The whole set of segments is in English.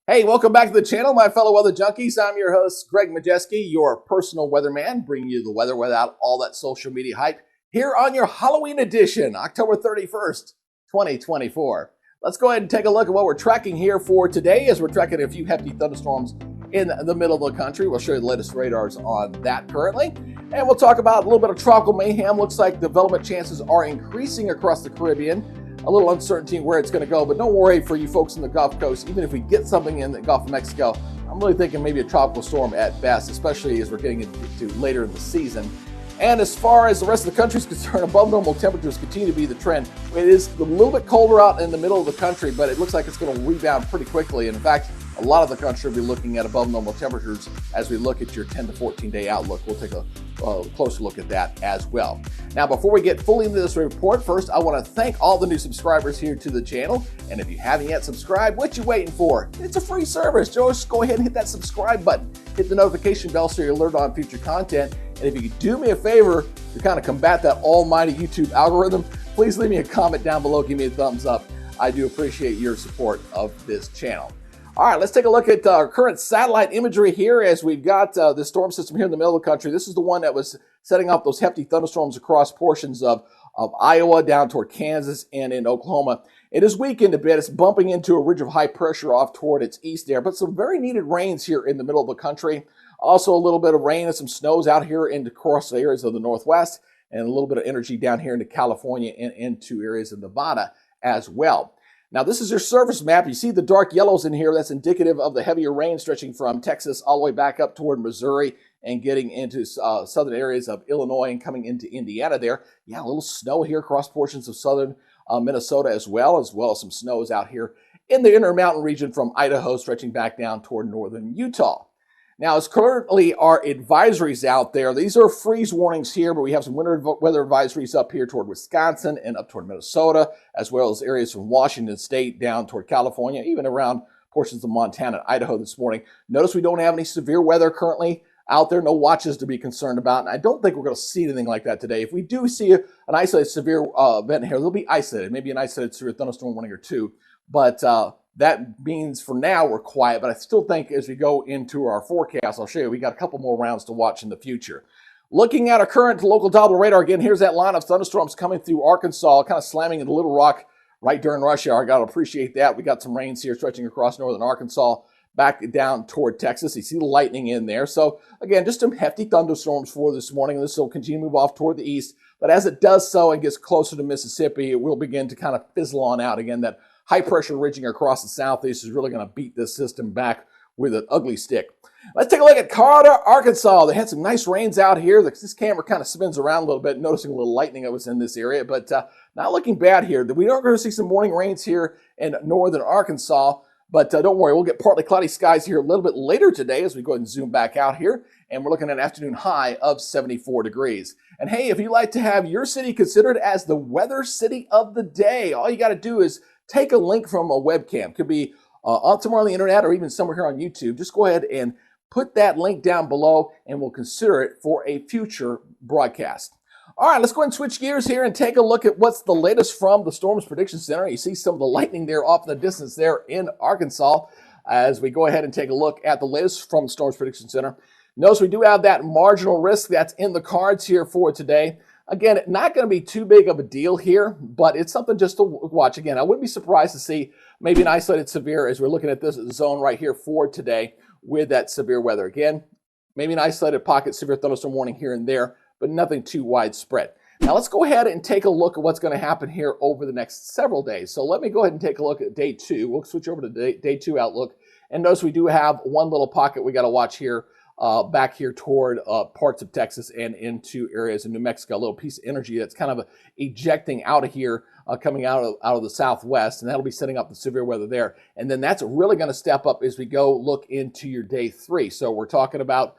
Hey, welcome back to the channel, my fellow weather junkies. I'm your host, Greg Majeski, your personal weatherman, bringing you the weather without all that social media hype here on your Halloween edition, October 31st, 2024. Let's go ahead and take a look at what we're tracking here for today as we're tracking a few hefty thunderstorms in the middle of the country. We'll show you the latest radars on that currently. And we'll talk about a little bit of tropical mayhem. Looks like development chances are increasing across the Caribbean. A little uncertainty where it's going to go, but don't worry for you folks in the Gulf Coast. Even if we get something in the Gulf of Mexico, I'm really thinking maybe a tropical storm at best, especially as we're getting into later in the season. And as far as the rest of the country is concerned, above normal temperatures continue to be the trend. It is a little bit colder out in the middle of the country, but it looks like it's going to rebound pretty quickly. And in fact, a lot of the country will be looking at above normal temperatures as we look at your 10 to 14 day outlook. We'll take a closer look at that as well. Now, before we get fully into this report, first, I want to thank all the new subscribers here to the channel. And if you haven't yet subscribed, what you waiting for? It's a free service. Just go ahead and hit that subscribe button. Hit the notification bell so you're alerted on future content. And if you could do me a favor to kind of combat that almighty YouTube algorithm, please leave me a comment down below. Give me a thumbs up. I do appreciate your support of this channel. All right, let's take a look at our current satellite imagery here as we've got this storm system here in the middle of the country. This is the one that was setting off those hefty thunderstorms across portions of Iowa down toward Kansas and in Oklahoma. It is weakened a bit. It's bumping into a ridge of high pressure off toward its east there, but some very needed rains here in the middle of the country. Also a little bit of rain and some snows out here into across the areas of the Northwest, and a little bit of energy down here into California and into areas of Nevada as well. Now, this is your surface map. You see the dark yellows in here. That's indicative of the heavier rain stretching from Texas all the way back up toward Missouri and getting into southern areas of Illinois and coming into Indiana there. Yeah, a little snow here across portions of southern Minnesota as well as some snows out here in the Intermountain region from Idaho stretching back down toward northern Utah. Now, as currently our advisories out there, these are freeze warnings here, but we have some winter weather advisories up here toward Wisconsin and up toward Minnesota, as well as areas from Washington State down toward California, even around portions of Montana and Idaho this morning. Notice we don't have any severe weather currently out there, no watches to be concerned about, and I don't think we're going to see anything like that today. If we do see an isolated severe event here, they'll be isolated, maybe an isolated severe thunderstorm warning or two, but that means for now we're quiet, but I still think as we go into our forecast, I'll show you, we got a couple more rounds to watch in the future. Looking at our current local Doppler radar, again, here's that line of thunderstorms coming through Arkansas, kind of slamming into Little Rock right during rush hour. I got to appreciate that. We got some rains here stretching across northern Arkansas, back down toward Texas. You see the lightning in there. So again, just some hefty thunderstorms for this morning. This will continue to move off toward the east, but as it does so and gets closer to Mississippi, it will begin to kind of fizzle on out. Again, that high pressure ridging across the southeast is really going to beat this system back with an ugly stick. Let's take a look at Carter, Arkansas. They had some nice rains out here. This camera kind of spins around a little bit, noticing a little lightning that was in this area, but not looking bad here. We are going to see some morning rains here in northern Arkansas, but don't worry, we'll get partly cloudy skies here a little bit later today as we go ahead and zoom back out here, and we're looking at an afternoon high of 74 degrees. And hey, if you'd like to have your city considered as the weather city of the day, all you got to do is take a link from a webcam. Could be somewhere on the internet or even somewhere here on YouTube. Just go ahead and put that link down below and we'll consider it for a future broadcast. All right, let's go ahead and switch gears here and take a look at what's the latest from the Storms Prediction Center. You see some of the lightning there off in the distance there in Arkansas as we go ahead and take a look at the latest from the Storms Prediction Center. Notice we do have that marginal risk that's in the cards here for today. Again, not going to be too big of a deal here, but it's something just to watch. Again, I wouldn't be surprised to see maybe an isolated severe as we're looking at this zone right here for today with that severe weather. Again, maybe an isolated pocket severe thunderstorm warning here and there, but nothing too widespread. Now let's go ahead and take a look at what's going to happen here over the next several days. So let me go ahead and take a look at day two. We'll switch over to day two outlook. And notice we do have one little pocket we got to watch here. Back here toward parts of Texas and into areas of New Mexico, a little piece of energy that's kind of ejecting out of here, coming out of the southwest, and that'll be setting up the severe weather there. And then that's really going to step up as we go look into your day three. So we're talking about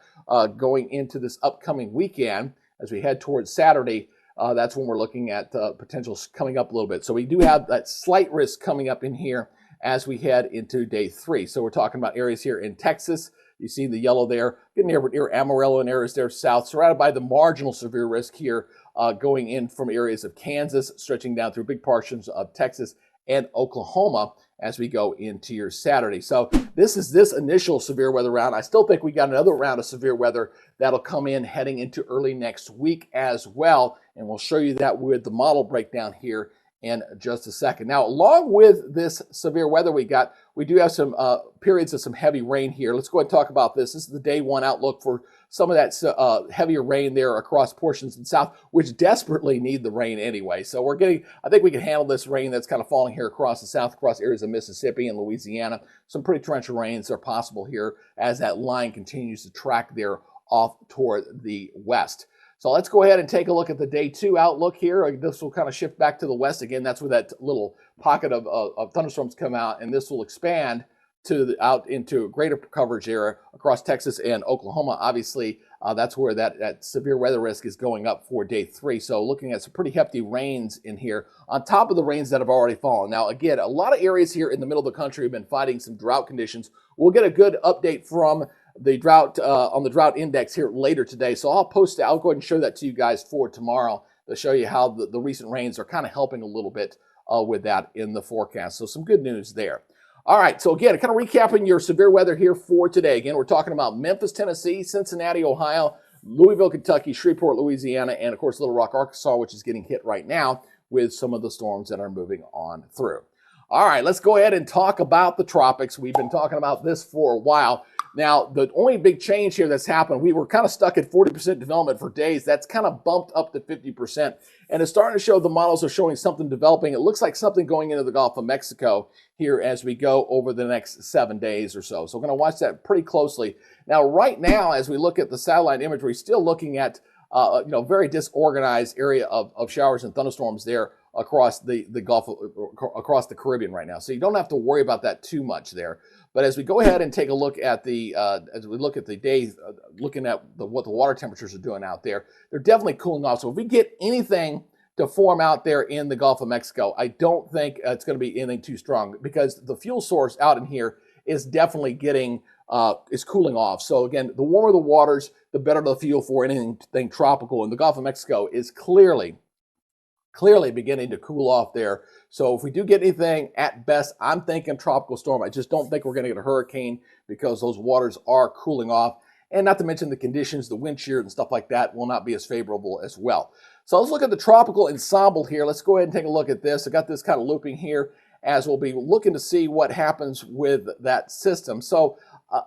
going into this upcoming weekend as we head towards Saturday. That's when we're looking at potentials coming up a little bit. So we do have that slight risk coming up in here as we head into day three. So we're talking about areas here in Texas. You see the yellow there, getting near Amarillo and areas there south, surrounded by the marginal severe risk here going in from areas of Kansas, stretching down through big portions of Texas and Oklahoma as we go into your Saturday. So this is this initial severe weather round. I still think we got another round of severe weather that'll come in heading into early next week as well. And we'll show you that with the model breakdown here in just a second. Now, along with this severe weather we do have some periods of some heavy rain here. Let's go ahead and talk about this. This is the day one outlook for some of that heavier rain there across portions of the south, which desperately need the rain anyway. So I think we can handle this rain that's kind of falling here across the south, across areas of Mississippi and Louisiana. Some pretty torrential rains are possible here as that line continues to track there off toward the west. So let's go ahead and take a look at the day two outlook here. This will kind of shift back to the west again. That's where that little pocket of thunderstorms come out, and this will expand out into a greater coverage area across Texas and Oklahoma. Obviously, that's where that severe weather risk is going up for day three. So looking at some pretty hefty rains in here on top of the rains that have already fallen. Now, again, a lot of areas here in the middle of the country have been fighting some drought conditions. We'll get a good update from the drought on the drought index here later today. So I'll go ahead and show that to you guys for tomorrow to show you how the recent rains are kind of helping a little bit with that in the forecast. So some good news there. All right, so again, kind of recapping your severe weather here for today. Again, we're talking about Memphis, Tennessee, Cincinnati, Ohio, Louisville, Kentucky, Shreveport, Louisiana, and of course Little Rock, Arkansas, which is getting hit right now with some of the storms that are moving on through. All right, let's go ahead and talk about the tropics. We've been talking about this for a while. Now, the only big change here that's happened, we were kind of stuck at 40% development for days. That's kind of bumped up to 50%. And it's starting to show the models are showing something developing. It looks like something going into the Gulf of Mexico here as we go over the next 7 days or so. So we're going to watch that pretty closely. Now, right now, as we look at the satellite imagery, still looking at very disorganized area of showers and thunderstorms there across the Gulf, across the Caribbean right now. So you don't have to worry about that too much there. But as we go ahead and take a look at the days, looking at what the water temperatures are doing out there, they're definitely cooling off. So if we get anything to form out there in the Gulf of Mexico, I don't think it's going to be anything too strong because the fuel source out in here is definitely is cooling off. So again, the warmer the waters, the better the fuel for anything tropical. And the Gulf of Mexico is clearly beginning to cool off there. So if we do get anything, at best, I'm thinking tropical storm. I just don't think we're going to get a hurricane because those waters are cooling off. And not to mention the conditions, the wind shear and stuff like that will not be as favorable as well. So let's look at the tropical ensemble here. Let's go ahead and take a look at this. I got this kind of looping here as we'll be looking to see what happens with that system. So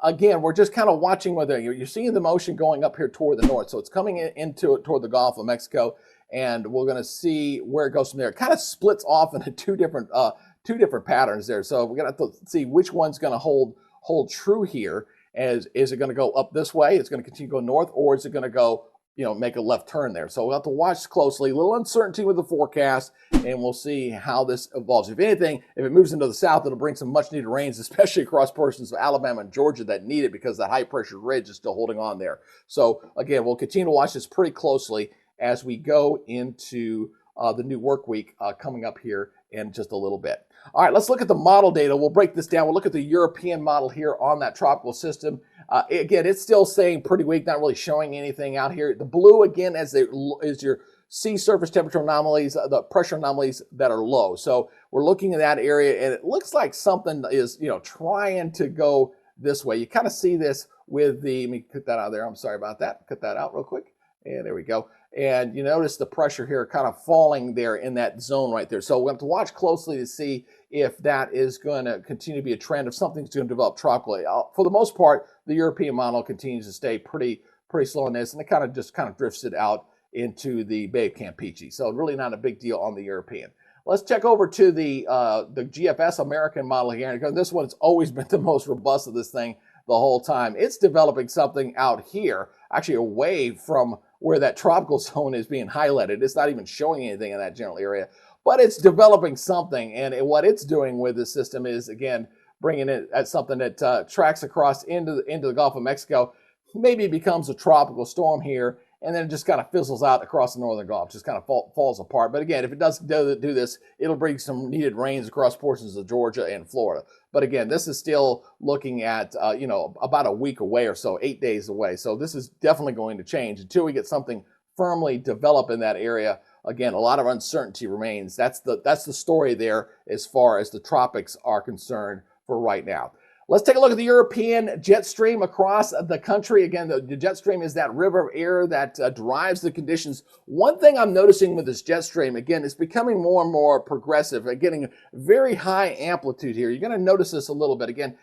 again, we're just kind of watching whether you're seeing the motion going up here toward the north. So it's coming toward the Gulf of Mexico. And we're going to see where it goes from there. It kind of splits off into two different patterns there. So we're going to have to see which one's going to hold true here. Is it going to go up this way? It's going to continue to go north, or is it going to go, make a left turn there? So we'll have to watch closely. A little uncertainty with the forecast, and we'll see how this evolves. If anything, if it moves into the south, it'll bring some much-needed rains, especially across portions of Alabama and Georgia that need it because that high-pressure ridge is still holding on there. So again, we'll continue to watch this pretty closely as we go into the new work week coming up here in just a little bit. All right, let's look at the model data. We'll break this down. We'll look at the European model here on that tropical system. Again, it's still staying pretty weak, not really showing anything out here. The blue, again, is your sea surface temperature anomalies, the pressure anomalies that are low. So we're looking at that area, and it looks like something is, trying to go this way. You kind of see this with let me cut that out there. I'm sorry about that. Cut that out real quick. And there we go. And you notice the pressure here kind of falling there in that zone right there. So we have to watch closely to see if that is going to continue to be a trend, if something's going to develop tropically. For the most part, the European model continues to stay pretty slow in this, and it kind of drifts it out into the Bay of Campeche. So really not a big deal on the European. Let's check over to the GFS American model here. Because this one's always been the most robust of this thing the whole time. It's developing something out here, actually away from where that tropical zone is being highlighted. It's not even showing anything in that general area, but it's developing something. And what it's doing with the system is, again, bringing it at something that tracks across into the Gulf of Mexico, maybe becomes a tropical storm here, and then it just kind of fizzles out across the northern Gulf, just kind of falls apart. But again, if it does do this, it'll bring some needed rains across portions of Georgia and Florida. But again, this is still looking at, about a week away or so, 8 days away. So this is definitely going to change until we get something firmly developed in that area. again, a lot of uncertainty remains. That's the story there as far as the tropics are concerned for right now. Let's take a look at the European jet stream across the country. Again, the jet stream is that river of air that drives the conditions. One thing I'm noticing with this jet stream, again, it's becoming more and more progressive, getting very high amplitude here. You're going to notice this a little bit. Again,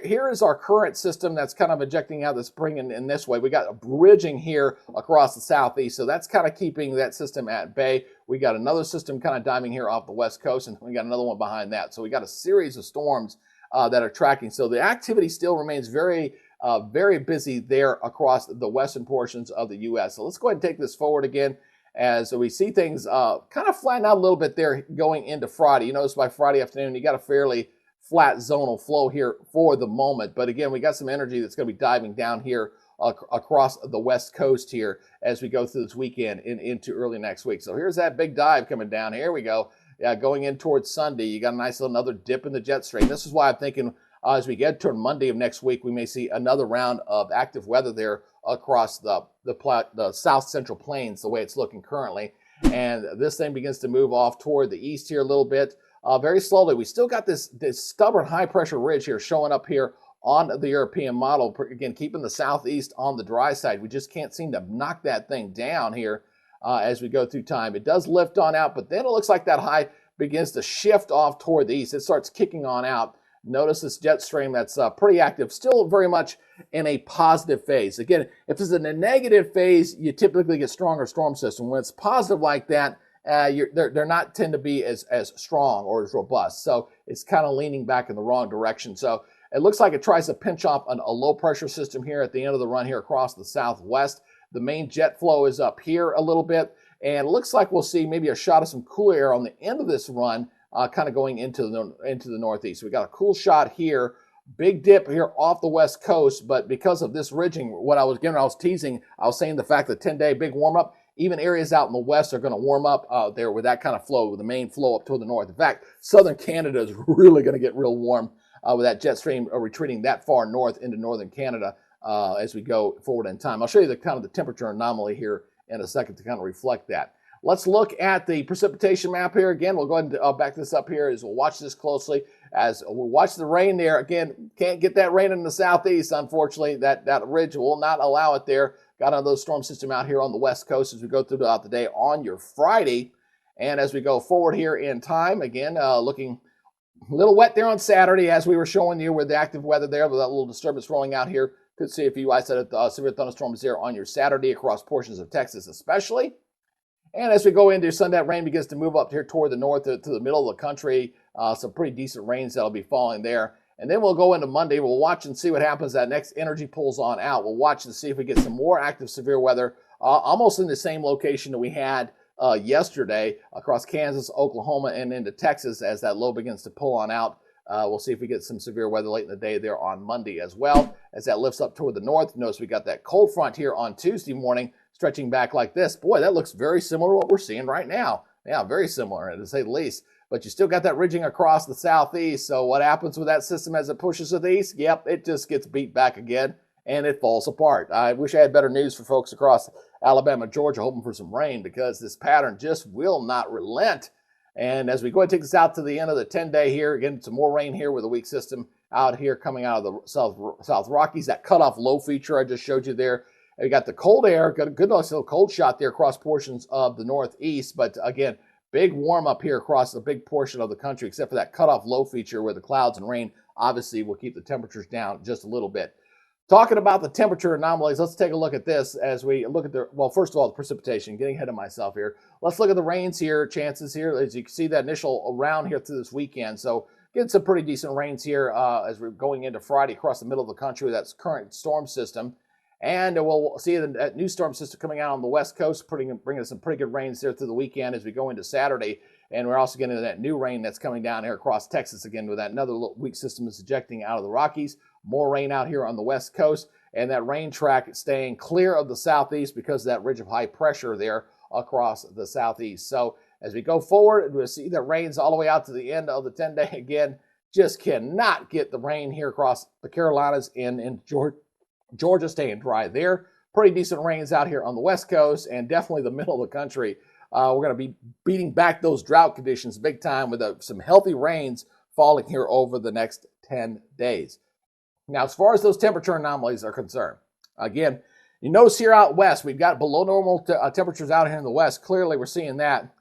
here is our current system that's kind of ejecting out the spring in this way. We got a bridging here across the southeast, so that's kind of keeping that system at bay. We got another system kind of diving here off the west coast, and we got another one behind that. So we got a series of storms that are tracking. So the activity still remains very, very busy there across the western portions of the U.S. So let's go ahead and take this forward again as we see things kind of flatten out a little bit there going into Friday. You notice by Friday afternoon, you got a fairly flat zonal flow here for the moment. But again, we got some energy that's going to be diving down here across the west coast here as we go through this weekend into early next week. So here's that big dive coming down. Here we go. Yeah, going in towards Sunday, you got a nice little another dip in the jet stream. This is why I'm thinking as we get toward Monday of next week, we may see another round of active weather there across the south central plains, the way it's looking currently. And this thing begins to move off toward the east here a little bit, very slowly. We still got this stubborn high pressure ridge here showing up here on the European model. Again, keeping the southeast on the dry side. We just can't seem to knock that thing down here. As we go through time. It does lift on out, but then it looks like that high begins to shift off toward the east. It starts kicking on out. Notice this jet stream that's pretty active, still very much in a positive phase. Again, if it's in a negative phase, you typically get stronger storm system. When it's positive like that, they're not tend to be as strong or as robust. So it's kind of leaning back in the wrong direction. So it looks like it tries to pinch off a low pressure system here at the end of the run here across the southwest. The main jet flow is up here a little bit, and it looks like we'll see maybe a shot of some cooler air on the end of this run, kind of going into the northeast. So we got a cool shot here, big dip here off the west coast, but because of this ridging, what I was teasing, I was saying the fact that 10-day big warm up, even areas out in the west are going to warm up there with that kind of flow, with the main flow up toward the north. In fact, southern Canada is really going to get real warm with that jet stream retreating that far north into northern Canada. As we go forward in time. I'll show you the kind of the temperature anomaly here in a second to kind of reflect that. Let's look at the precipitation map here. Again, we'll go ahead and back this up here as we'll watch this closely. As we'll watch the rain there. Again, can't get that rain in the southeast, unfortunately. That ridge will not allow it there. Got another storm system out here on the west coast as we go throughout the day on your Friday. And as we go forward here in time, again, looking a little wet there on Saturday as we were showing you with the active weather there with that little disturbance rolling out here. Could see a few isolated severe thunderstorms there on your Saturday across portions of Texas especially. And as we go into Sunday, that rain begins to move up here toward the north to the middle of the country. Some pretty decent rains that'll be falling there. And then we'll go into Monday. We'll watch and see what happens. That next energy pulls on out. We'll watch and see if we get some more active severe weather almost in the same location that we had yesterday across Kansas, Oklahoma, and into Texas as that low begins to pull on out. We'll see if we get some severe weather late in the day there on Monday as well. As that lifts up toward the north, notice we got that cold front here on Tuesday morning stretching back like this. Boy, that looks very similar to what we're seeing right now. Yeah, very similar to say the least. But you still got that ridging across the southeast. So what happens with that system as it pushes to the east? Yep, it just gets beat back again and it falls apart. I wish I had better news for folks across Alabama, Georgia, hoping for some rain because this pattern just will not relent. And as we go ahead and take this out to the end of the 10-day here, again, some more rain here with a weak system out here coming out of the South Rockies. That cutoff low feature I just showed you there. And you got the cold air, got a good little cold shot there across portions of the northeast. But again, big warm up here across a big portion of the country, except for that cutoff low feature where the clouds and rain obviously will keep the temperatures down just a little bit. Talking about the temperature anomalies, let's take a look at this as we look at well, first of all, the precipitation, getting ahead of myself here. Let's look at the rains here, chances here. As you can see, that initial round here through this weekend. So getting some pretty decent rains here as we're going into Friday across the middle of the country with that current storm system. And we'll see that new storm system coming out on the west coast, bringing us some pretty good rains there through the weekend as we go into Saturday. And we're also getting that new rain that's coming down here across Texas again with that another little weak system is ejecting out of the Rockies. More rain out here on the west coast, and that rain track staying clear of the southeast because of that ridge of high pressure there across the southeast. So as we go forward, we'll see that rains all the way out to the end of the 10-day again. Just cannot get the rain here across the Carolinas and in Georgia staying dry there. Pretty decent rains out here on the west coast and definitely the middle of the country We're going to be beating back those drought conditions big time with some healthy rains falling here over the next 10 days. Now, as far as those temperature anomalies are concerned, again, you notice here out west, we've got below normal temperatures out here in the west. Clearly, we're seeing that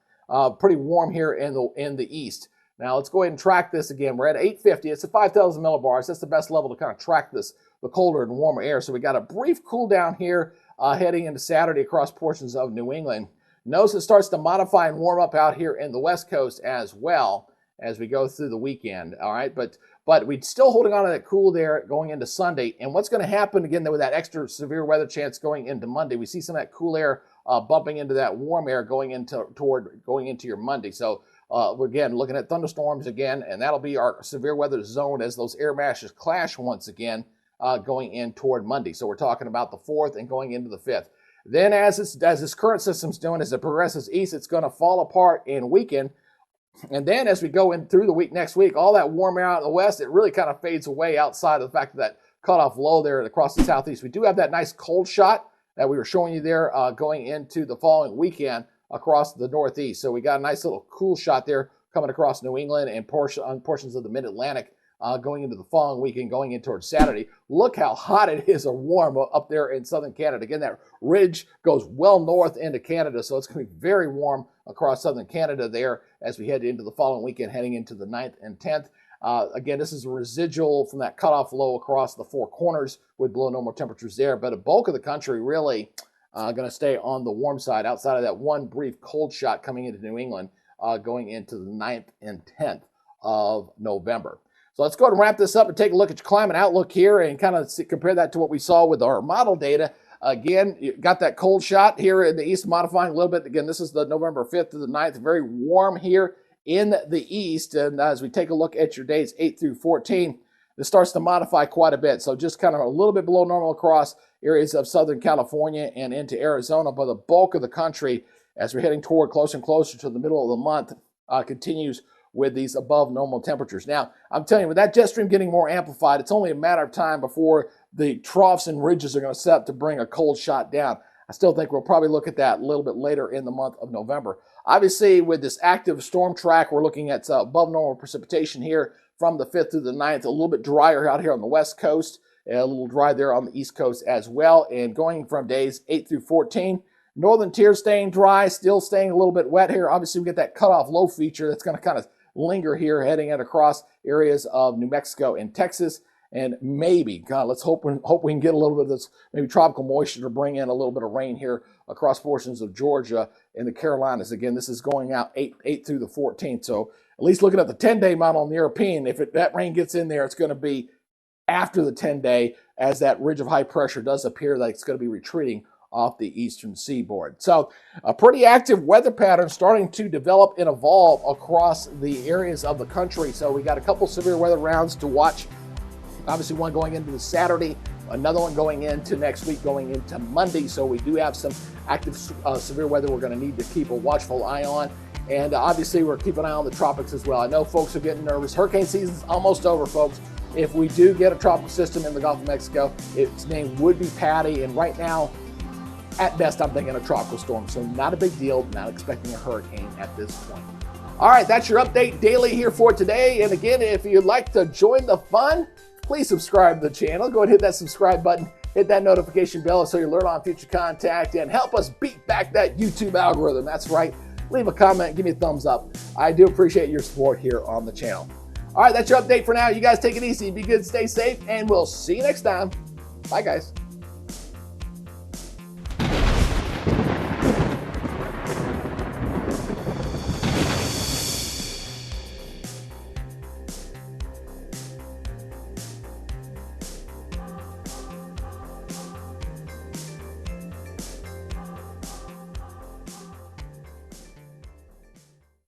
pretty warm here in the east. Now, let's go ahead and track this again. We're at 850. It's at 5,000 millibars. That's the best level to kind of track this, the colder and warmer air. So we got a brief cool down here heading into Saturday across portions of New England. Notice it starts to modify and warm up out here in the west coast as well as we go through the weekend. All right, but we're still holding on to that cool there going into Sunday. And what's going to happen again with that extra severe weather chance going into Monday? We see some of that cool air bumping into that warm air going into your Monday. So we're again looking at thunderstorms again, and that'll be our severe weather zone as those air masses clash once again going in toward Monday. So we're talking about the 4th and going into the 5th. Then as this current system's doing, as it progresses east, it's going to fall apart and weaken. And then as we go in through the week next week, all that warm air out in the west, it really kind of fades away outside of the fact that cutoff low there across the southeast. We do have that nice cold shot that we were showing you there going into the following weekend across the northeast. So we got a nice little cool shot there coming across New England and portions of the mid-Atlantic going into the following weekend, going in towards Saturday. Look how hot it is or warm up there in southern Canada. Again, that ridge goes well north into Canada, so it's going to be very warm across southern Canada there as we head into the following weekend, heading into the 9th and 10th. Again, this is a residual from that cutoff low across the four corners with below normal temperatures there, but a bulk of the country really going to stay on the warm side outside of that one brief cold shot coming into New England going into the 9th and 10th of November. So let's go ahead and wrap this up and take a look at your climate outlook here and kind of compare that to what we saw with our model data. Again, you got that cold shot here in the east modifying a little bit. Again, this is the November 5th to the 9th, very warm here in the east. And as we take a look at your days 8 through 14, this starts to modify quite a bit. So just kind of a little bit below normal across areas of Southern California and into Arizona, but the bulk of the country, as we're heading toward closer and closer to the middle of the month, continues with these above normal temperatures. Now, I'm telling you, with that jet stream getting more amplified, it's only a matter of time before the troughs and ridges are going to set up to bring a cold shot down. I still think we'll probably look at that a little bit later in the month of November. Obviously, with this active storm track, we're looking at above normal precipitation here from the 5th through the 9th, a little bit drier out here on the west coast, and a little dry there on the east coast as well. And going from days 8 through 14, northern tier staying dry, still staying a little bit wet here. Obviously, we get that cutoff low feature that's going to kind of linger here heading it across areas of New Mexico and Texas. And maybe, God, let's hope we can get a little bit of this maybe tropical moisture to bring in a little bit of rain here across portions of Georgia and the Carolinas. Again, this is going out 8 through the 14th. So at least looking at the 10-day model on the European, if that rain gets in there, it's going to be after the 10-day as that ridge of high pressure does appear like it's going to be retreating off the eastern seaboard. So a pretty active weather pattern starting to develop and evolve across the areas of the country. So we got a couple severe weather rounds to watch. Obviously one going into the Saturday, another one going into next week, going into Monday. So we do have some active severe weather we're going to need to keep a watchful eye on. And obviously we're keeping an eye on the tropics as well. I know folks are getting nervous. Hurricane season's almost over, folks. If we do get a tropical system in the Gulf of Mexico, its name would be Patty. And right now, at best, I'm thinking a tropical storm. So not a big deal, not expecting a hurricane at this point. All right, that's your update daily here for today. And again, if you'd like to join the fun, please subscribe to the channel. Go ahead and hit that subscribe button, hit that notification bell so you alert on future contact, and help us beat back that YouTube algorithm. That's right. Leave a comment, give me a thumbs up. I do appreciate your support here on the channel. All right, that's your update for now. You guys take it easy, be good, stay safe, and we'll see you next time. Bye, guys.